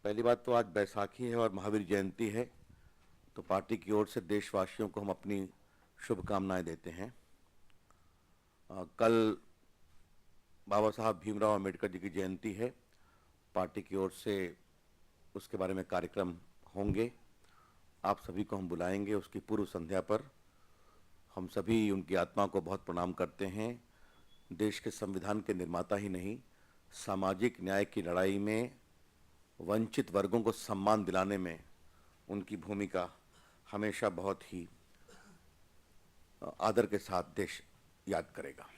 पहली बात तो आज बैसाखी है और महावीर जयंती है, तो पार्टी की ओर से देशवासियों को हम अपनी शुभकामनाएं देते हैं। कल बाबा साहब भीमराव अंबेडकर जी की जयंती है। पार्टी की ओर से उसके बारे में कार्यक्रम होंगे। आप सभी को हम बुलाएंगे। उसकी पूर्व संध्या पर हम सभी उनकी आत्मा को बहुत प्रणाम करते हैं। देश के संविधान के निर्माता ही नहीं, सामाजिक न्याय की लड़ाई में वंचित वर्गों को सम्मान दिलाने में उनकी भूमिका हमेशा बहुत ही आदर के साथ देश याद करेगा।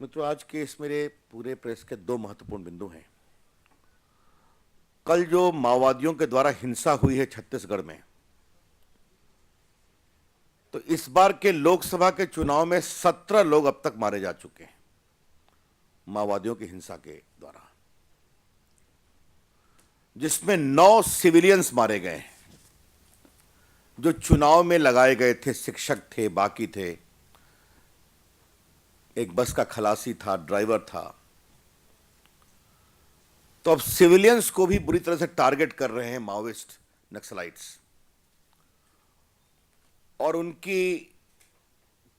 मित्रों, आज के इस मेरे पूरे प्रेस के दो महत्वपूर्ण बिंदु हैं। कल जो माओवादियों के द्वारा हिंसा हुई है छत्तीसगढ़ में, तो इस बार के लोकसभा के चुनाव में 17 लोग अब तक मारे जा चुके हैं माओवादियों की हिंसा के द्वारा, जिसमें 9 सिविलियंस मारे गए हैं जो चुनाव में लगाए गए थे। शिक्षक थे, बाकी थे, एक बस का खलासी था, ड्राइवर था। तो अब सिविलियंस को भी बुरी तरह से टारगेट कर रहे हैं माओइस्ट, नक्सलाइट्स। और उनकी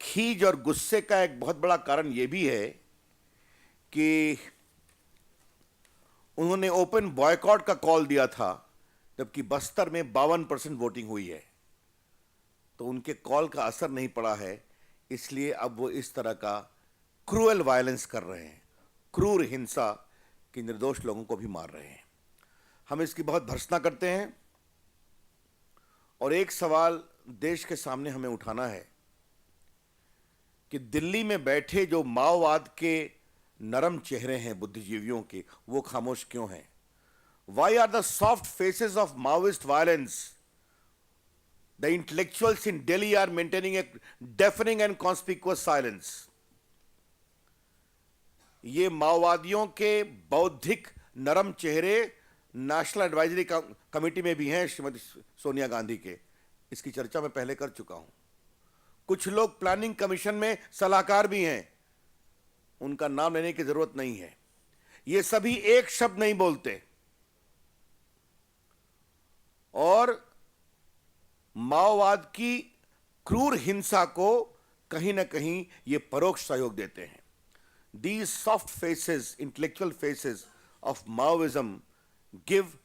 खीज और गुस्से का एक बहुत बड़ा कारण यह भी है कि उन्होंने ओपन बॉयकॉट का कॉल दिया था, जबकि बस्तर में 52% वोटिंग हुई है। तो उनके कॉल का असर नहीं पड़ा है, इसलिए अब वो इस तरह का क्रूअल वायलेंस कर रहे हैं, क्रूर हिंसा कि निर्दोष लोगों को भी मार रहे हैं। हम इसकी बहुत भर्त्सना करते हैं। और एक सवाल देश के सामने हमें उठाना है कि दिल्ली में बैठे जो माओवाद के नरम चेहरे हैं बुद्धिजीवियों के, वो खामोश क्यों हैं? Why are the soft faces of Maoist violence, the intellectuals in Delhi are maintaining a deafening and conspicuous silence? ये माओवादियों के बौद्धिक नरम चेहरे नेशनल एडवाइजरी कमेटी में भी हैं, श्रीमती सोनिया गांधी के। इसकी चर्चा मैं पहले कर चुका हूं। कुछ लोग प्लानिंग कमीशन में सलाहकार भी हैं, उनका नाम लेने की जरूरत नहीं है। ये सभी एक शब्द नहीं बोलते और माओवाद की क्रूर हिंसा को कहीं ना कहीं ये परोक्ष सहयोग देते हैं। These soft faces, intellectual faces of Maoism give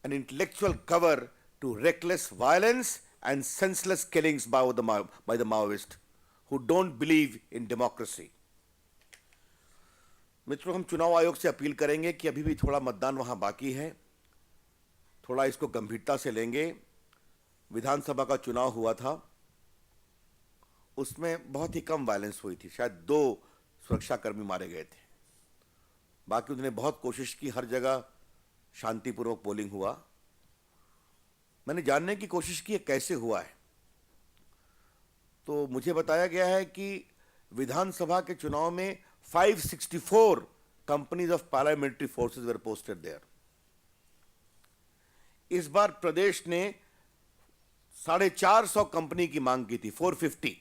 an intellectual cover to reckless violence and senseless killings by the Maoists who don't believe in democracy. मित्रों, हम चुनाव आयोग से अपील करेंगे कि अभी भी थोड़ा मतदान वहां बाकी है, थोड़ा इसको गंभीरता से लेंगे। विधानसभा का चुनाव हुआ था, उसमें बहुत ही कम वायलेंस हुई थी, शायद 2 सुरक्षाकर्मी मारे गए थे। बाकी उन्होंने बहुत कोशिश की, हर जगह शांतिपूर्वक पोलिंग हुआ। मैंने जानने की कोशिश की कैसे हुआ है, तो मुझे बताया गया है कि विधानसभा के चुनाव में 564 companies of paramilitary forces were posted there. इस बार प्रदेश ने 450 कंपनी की मांग की थी, 450,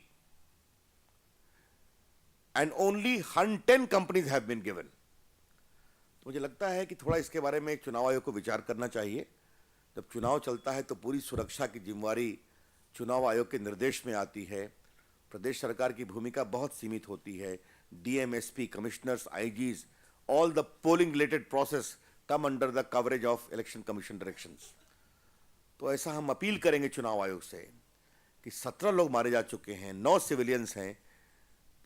and only 110 companies have been given. मुझे लगता है कि थोड़ा इसके बारे में चुनाव आयोग को विचार करना चाहिए। जब चुनाव चलता है तो पूरी सुरक्षा की जिम्मेवारी चुनाव आयोग के निर्देश में आती है। प्रदेश सरकार की भूमिका बहुत सीमित होती है। DM, SP, commissioners, IGs, all the polling related process come under the coverage of election commission directions. तो ऐसा हम अपील करेंगे चुनाव आयोग से कि 17 लोग मारे जा चुके हैं, 9 सिविलियंस हैं,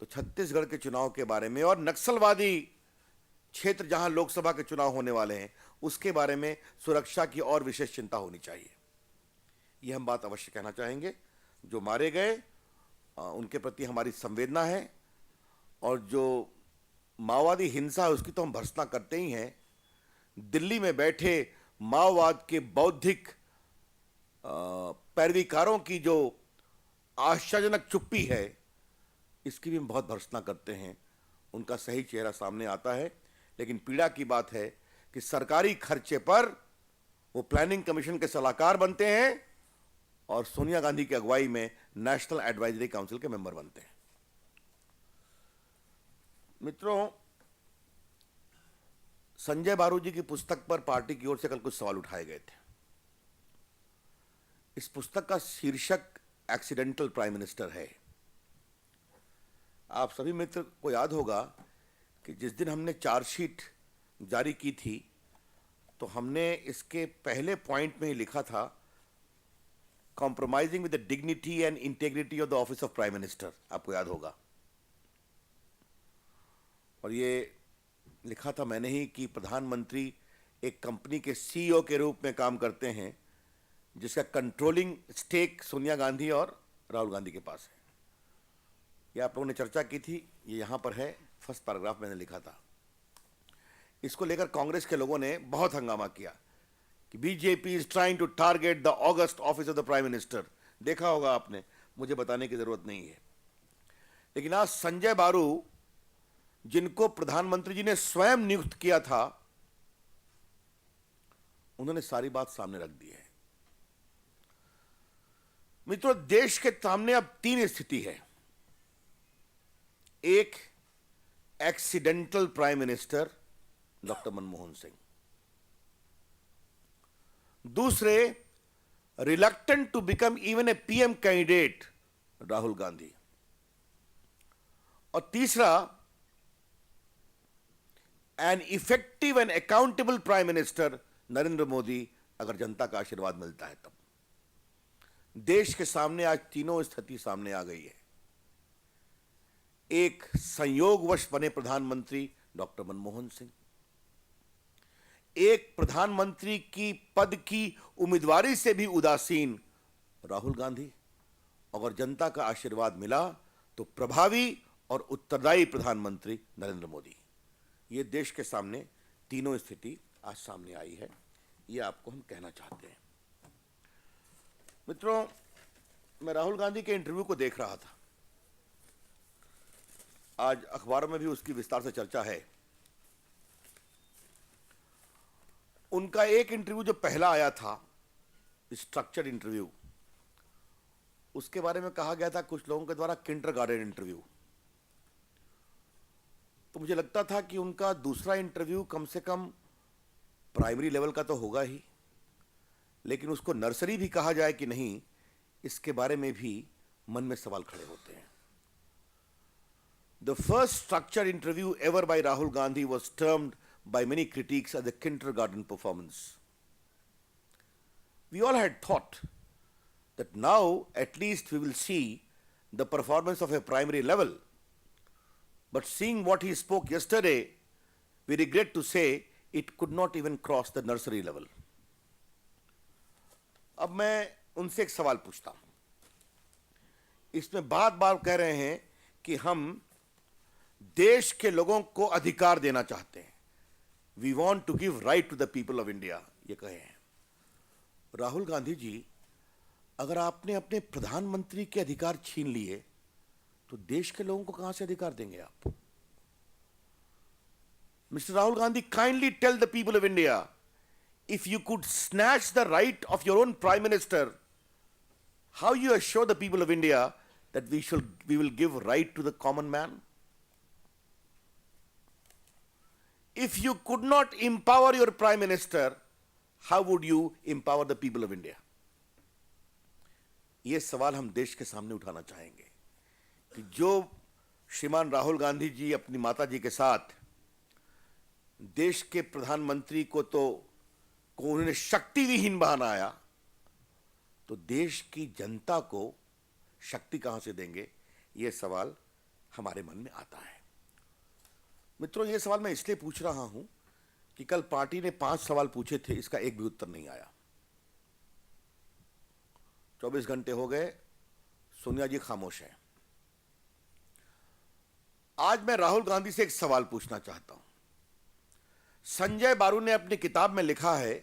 तो छत्तीसगढ़ के चुनाव के बारे में और नक्सलवादी क्षेत्र जहां लोकसभा के चुनाव होने वाले हैं उसके बारे में सुरक्षा की और विशेष चिंता होनी चाहिए। यह हम बात अवश्य कहना चाहेंगे। जो मारे गए उनके प्रति हमारी संवेदना है, और जो माओवादी हिंसा है उसकी तो हम भर्त्सना करते ही हैं। दिल्ली में बैठे माओवाद के बौद्धिक पैरवीकारों की जो आश्चर्यजनक चुप्पी है, इसकी भी हम बहुत भर्त्सना करते हैं। उनका सही चेहरा सामने आता है, लेकिन पीड़ा की बात है कि सरकारी खर्चे पर वो प्लानिंग कमीशन के सलाहकार बनते हैं और सोनिया गांधी की अगुवाई में नेशनल एडवाइजरी काउंसिल के मेंबर बनते हैं। मित्रों, संजय बारू जी की पुस्तक पर पार्टी की ओर से कल कुछ सवाल उठाए गए थे। इस पुस्तक का शीर्षक एक्सीडेंटल प्राइम मिनिस्टर है। आप सभी मित्र को याद होगा कि जिस दिन हमने चार्जशीट जारी की थी तो हमने इसके पहले पॉइंट में ही लिखा था, compromising with the dignity and integrity of the office of prime minister. आपको याद होगा। और ये लिखा था मैंने ही कि प्रधानमंत्री एक कंपनी के सीईओ के रूप में काम करते हैं जिसका कंट्रोलिंग स्टेक सोनिया गांधी और राहुल गांधी के पास है। ये आप लोगों ने चर्चा की थी, ये यहाँ पर है, फर्स्ट पैराग्राफ मैंने लिखा था। इसको लेकर कांग्रेस के लोगों ने बहुत हंगामा किया कि BJP is trying to target the august office of the prime minister. देखा होगा आपने, मुझे बताने की जरूरत नहीं है। लेकिन आज संजय बारू, जिनको प्रधानमंत्री जी ने स्वयं नियुक्त किया था, उन्होंने सारी बात सामने रख दी है। मित्रों, देश के सामने अब तीन स्थिति है। एक, accidental prime minister doctor Manmohan Singh. दूसरे, reluctant to become even a PM candidate Rahul Gandhi. और तीसरा, an effective and accountable prime minister Narendra Modi, अगर जनता का आशीर्वाद मिलता है तब। देश के सामने आज तीनों स्थिति सामने आ गई है। एक, संयोगवश बने प्रधानमंत्री डॉक्टर मनमोहन सिंह। एक, प्रधानमंत्री की पद की उम्मीदवारी से भी उदासीन राहुल गांधी। अगर जनता का आशीर्वाद मिला तो प्रभावी और उत्तरदायी प्रधानमंत्री नरेंद्र मोदी। ये देश के सामने तीनों स्थिति आज सामने आई है, ये आपको हम कहना चाहते हैं। मित्रों, मैं राहुल गांधी के इंटरव्यू को देख रहा था। आज अखबारों में भी उसकी विस्तार से चर्चा है। उनका एक इंटरव्यू जो पहला आया था, स्ट्रक्चर्ड इंटरव्यू, उसके बारे में कहा गया था कुछ लोगों के द्वारा किंडरगार्टन इंटरव्यू। तो मुझे लगता था कि उनका दूसरा इंटरव्यू कम से कम प्राइमरी लेवल का तो होगा ही, लेकिन उसको नर्सरी भी कहा जाए कि नहीं, इसके बारे में भी मन में सवाल खड़े होते हैं। The first structured interview ever by Rahul Gandhi was termed by many critics as a kindergarten performance. We all had thought that now at least we will see the performance of a primary level. But seeing what he spoke yesterday, we regret to say it could not even cross the nursery level. अब मैं उनसे एक सवाल पूछता हूं। इसमें बार बार कह रहे हैं कि हम देश के लोगों को अधिकार देना चाहते हैं। We want to give right to the people of India, ये कहे हैं। राहुल गांधी जी, अगर आपने अपने प्रधानमंत्री के अधिकार छीन लिए तो देश के लोगों को कहां से अधिकार देंगे आप? Mister Rahul Gandhi, kindly tell the people of India, if you could snatch the right of your own prime minister, how you assure the people of India that we will give right to the common man? If you could not empower your prime minister, how would you empower the people of India? ये सवाल हम देश के सामने उठाना चाहेंगे कि जो श्रीमान राहुल गांधी जी अपनी माता जी के साथ देश के प्रधानमंत्री को उन्होंने शक्ति विहीन बनाया, तो देश की जनता को शक्ति कहां से देंगे? यह सवाल हमारे मन में आता है। मित्रों, यह सवाल मैं इसलिए पूछ रहा हूं कि कल पार्टी ने 5 सवाल पूछे थे, इसका एक भी उत्तर नहीं आया। 24 घंटे हो गए, सोनिया जी खामोश हैं। आज मैं राहुल गांधी से एक सवाल पूछना चाहता हूं। संजय बारू ने अपनी किताब में लिखा है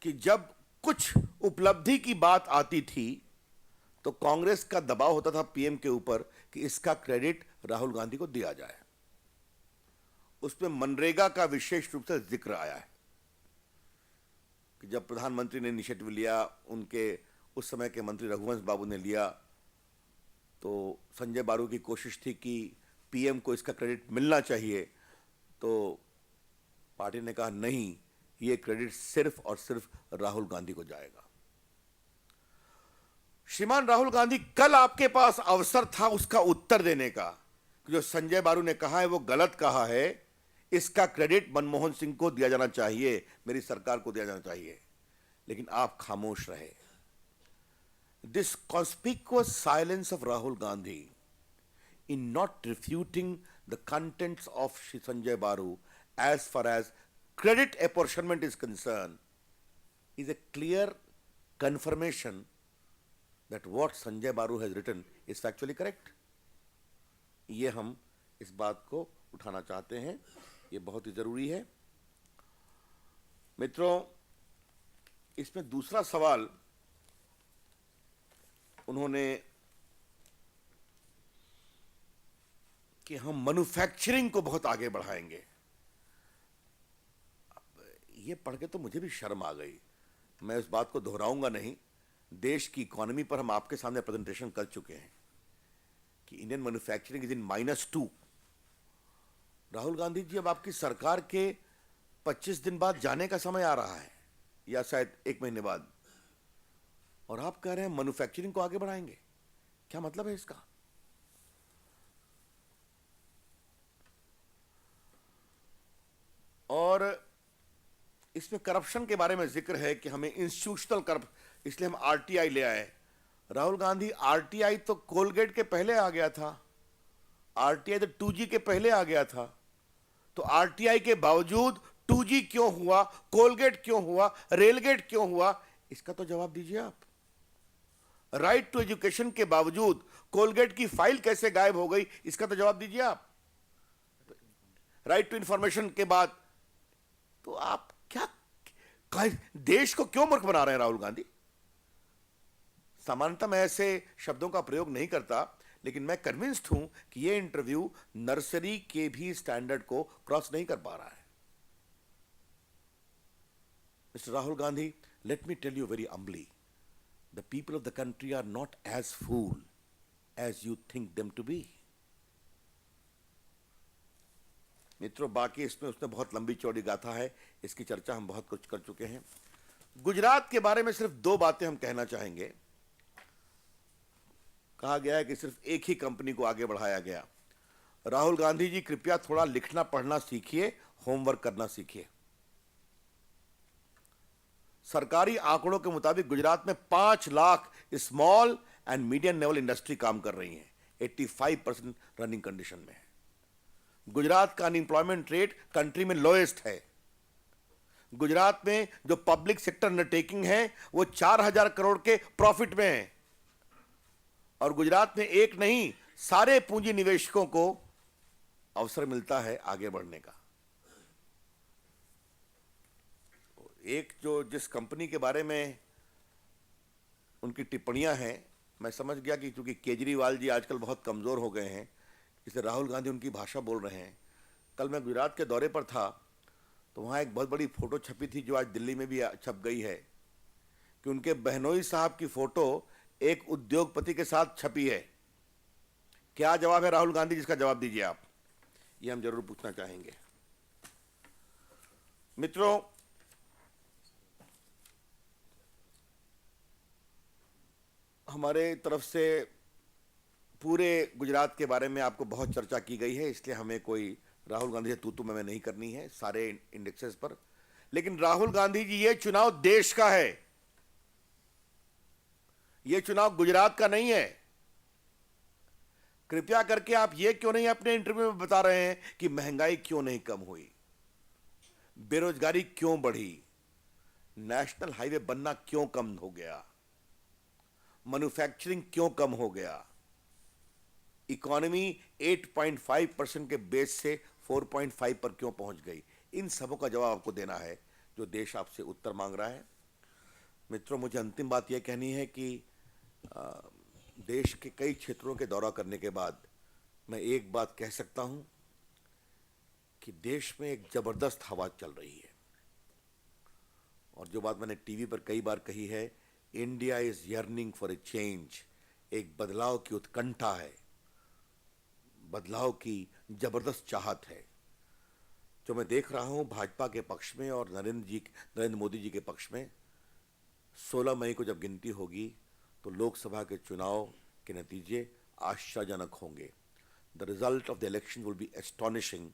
कि जब कुछ उपलब्धि की बात आती थी तो कांग्रेस का दबाव होता था पीएम के ऊपर कि इसका क्रेडिट राहुल गांधी को दिया जाए। उसमें मनरेगा का विशेष रूप से जिक्र आया है कि जब प्रधानमंत्री ने इनिशिएटिव लिया, उनके उस समय के मंत्री रघुवंश बाबू ने लिया, तो संजय बारू की कोशिश थी कि पीएम को इसका क्रेडिट मिलना चाहिए। तो पार्टी ने कहा नहीं, ये क्रेडिट सिर्फ और सिर्फ राहुल गांधी को जाएगा। श्रीमान राहुल गांधी, कल आपके पास अवसर था उसका उत्तर देने का। जो संजय बारू ने कहा है वो गलत कहा है, इसका क्रेडिट मनमोहन सिंह को दिया जाना चाहिए, मेरी सरकार को दिया जाना चाहिए, लेकिन आप खामोश रहे। This conspicuous silence of Rahul Gandhi in not refuting the contents of Sanjay Baru as far as credit apportionment is concerned is a clear confirmation that what Sanjay Baru has written is factually correct. ये हम इस बात को उठाना चाहते हैं, ये बहुत ही जरूरी है। मित्रों, इसमें दूसरा सवाल उन्होंने कि हम मैन्युफैक्चरिंग को बहुत आगे बढ़ाएंगे। ये पढ़ के तो मुझे भी शर्म आ गई। मैं इस बात को दोहराऊंगा नहीं। देश की इकोनॉमी पर हम आपके सामने प्रेजेंटेशन कर चुके हैं कि Indian manufacturing is in -2। Rahul Gandhi ji, अब आपकी सरकार के 25 दिन बाद जाने का समय आ रहा है, या शायद 1 महीने बाद, और आप कह रहे हैं मैन्युफैक्चरिंग को आगे बढ़ाएंगे। क्या मतलब है इसका? और इसमें करप्शन के बारे में जिक्र है कि हमें इंस्टीट्यूशनल करप्शन, इसलिए हम आरटीआई ले आए। राहुल गांधी, आरटीआई तो कोलगेट के पहले आ गया था, आरटीआई तो 2G के पहले आ गया था। तो आरटीआई के बावजूद 2G क्यों हुआ, कोलगेट क्यों हुआ, रेलगेट क्यों हुआ, इसका तो जवाब दीजिए आप। राइट टू एजुकेशन के बावजूद कोलगेट की फाइल कैसे गायब हो गई, इसका तो जवाब दीजिए आप। राइट टू इंफॉर्मेशन के बाद तो आप क्या देश को क्यों मूर्ख बना रहे हैं राहुल गांधी? सामान्यतः मैं ऐसे शब्दों का प्रयोग नहीं करता, लेकिन मैं कन्विंस्ड हूं कि यह इंटरव्यू नर्सरी के भी स्टैंडर्ड को क्रॉस नहीं कर पा रहा है। Mister Rahul Gandhi, let me tell you very humbly, the people of the country are not as fool as you think them to be. मित्रों, बाकी इसमें उसने बहुत लंबी चौड़ी गाथा है, इसकी चर्चा हम बहुत कुछ कर चुके हैं। गुजरात के बारे में सिर्फ 2 बातें हम कहना चाहेंगे। कहा गया है कि सिर्फ एक ही कंपनी को आगे बढ़ाया गया। राहुल गांधी जी, कृपया थोड़ा लिखना पढ़ना सीखिए, होमवर्क करना सीखिए। सरकारी आंकड़ों के मुताबिक गुजरात में 5 lakh small and medium level industry काम कर रही है, 85% रनिंग कंडीशन में है। गुजरात का अनएम्प्लॉयमेंट रेट कंट्री में लोएस्ट है। गुजरात में जो पब्लिक सेक्टर अंडरटेकिंग है वो 4000 करोड़ के प्रॉफिट में है, और गुजरात में एक नहीं, सारे पूंजी निवेशकों को अवसर मिलता है आगे बढ़ने का। एक जो जिस कंपनी के बारे में उनकी टिप्पणियां हैं, मैं समझ गया कि चूंकि केजरीवाल जी आजकल बहुत कमजोर हो गए हैं, इसलिए राहुल गांधी उनकी भाषा बोल रहे हैं। कल मैं गुजरात के दौरे पर था तो वहाँ एक बहुत बड़ी फोटो छपी थी, जो आज दिल्ली में भी छप गई है, कि उनके बहनोई साहब की फोटो एक उद्योगपति के साथ छपी है। क्या जवाब है राहुल गांधी, जिसका जवाब दीजिए आप, ये हम जरूर पूछना चाहेंगे। मित्रों, हमारे तरफ से पूरे गुजरात के बारे में आपको बहुत चर्चा की गई है, इसलिए हमें कोई राहुल गांधी से तू मैं नहीं करनी है सारे इंडेक्सेस पर। लेकिन राहुल गांधी जी, ये चुनाव देश का है, ये चुनाव गुजरात का नहीं है। कृपया करके आप ये क्यों नहीं अपने इंटरव्यू में बता रहे हैं कि महंगाई क्यों नहीं कम हुई, बेरोजगारी क्यों बढ़ी, नेशनल हाईवे बनना क्यों कम हो गया, मैन्युफैक्चरिंग क्यों कम हो गया, इकोनॉमी 8.5% के बेस से 4.5 पर क्यों पहुंच गई। इन सबों का जवाब आपको देना है, जो देश आपसे उत्तर मांग रहा है। मित्रों, मुझे अंतिम बात यह कहनी है कि देश के कई क्षेत्रों के दौरा करने के बाद मैं एक बात कह सकता हूं कि देश में एक जबरदस्त हवा चल रही है, और जो बात मैंने टीवी पर कई बार कही है, India is yearning for a change. एक बदलाव की उत्कंठा है, बदलाव की जबरदस्त चाहत है। जो मैं देख रहा हूं भाजपा के पक्ष में और नरेंद्र मोदी जी के पक्ष में, 16 मई को जब गिनती होगी तो लोकसभा के चुनाव के नतीजे आशाजनक होंगे. The result of the election will be astonishing